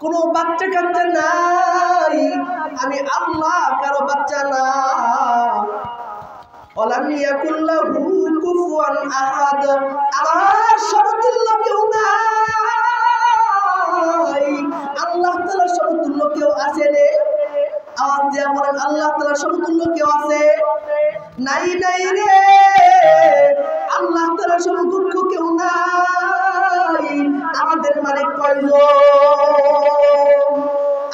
কোনো বাচ্চা কাচ্চা নাই, আমি আল্লাহ কারো বাচ্চা না। ওয়ালাম ইয়াকুল লাহু কুফুয়ান আহাদ, আমার সমতুল্য কেউ নাই। আল্লাহ তাআলার সমতুল্য কেউ আছে রে? আওয়াজ দিয়ে বলেন, আল্লাহ তাআলার সমতুল্য কেউ আছে? নাই নাই রে, আল্লাহ তাআলার সমতুল্য কেউ নাই। আমাদের মালিক কয়জন?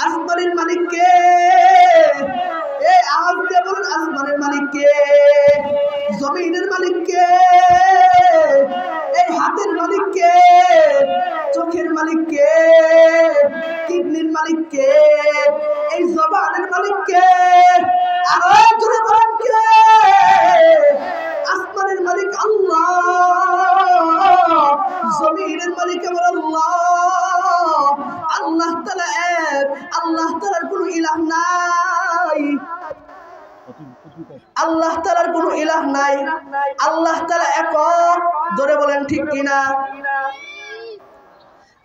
আসমানের মালিক কে? এই আওয়াজ দিয়ে বলেন, আসমানের মালিক কে? জমিনের মালিক কে? এই হাতের মালিক কে? চোখের মালিক কে? কিডনির মালিক কে? এই জবানের মালিক কে? আরো জোরে বলেন কে? আসমানের মালিক আল্লাহ, জমিনের মালিক আমার আল্লাহ। আল্লাহ তাআলা এক, আল্লাহ তাআলার কোনো ইলাহ নাই। আল্লাহ তাআলার কোনো ইলাহ নাই, আল্লাহ তাআলা একক। ধরে বলেন ঠিক কিনা?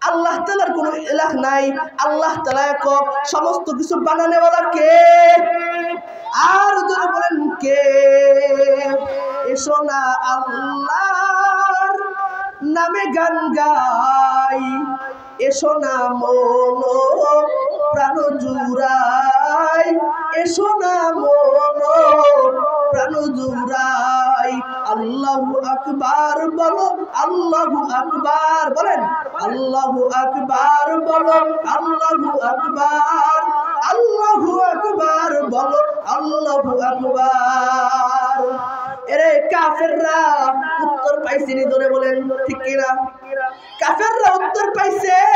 আল্লাহ তাআলার কোনো ইলাহ নাই, আল্লাহ তাআলা একক। সমস্ত কিছু বানানোওয়ালা কে? আর ধরে বলেন কে? এসো না আল্লাহর নামে গান গাই, এসো না মন প্রাণ জুড়াই, এসো না মন প্রাণ জুড়াই। আল্লাহু আকবার বলো, আল্লাহু আকবার বলেন, আল্লাহু আকবার বলো, আল্লাহু আকবার, আল্লাহু আকবার বলো, আল্লাহু আকবার। এরে কাফেররা উত্তর পাইছে নি? ধরে বলেন ঠিক কিনা? কাফেররা উত্তর পাইছে।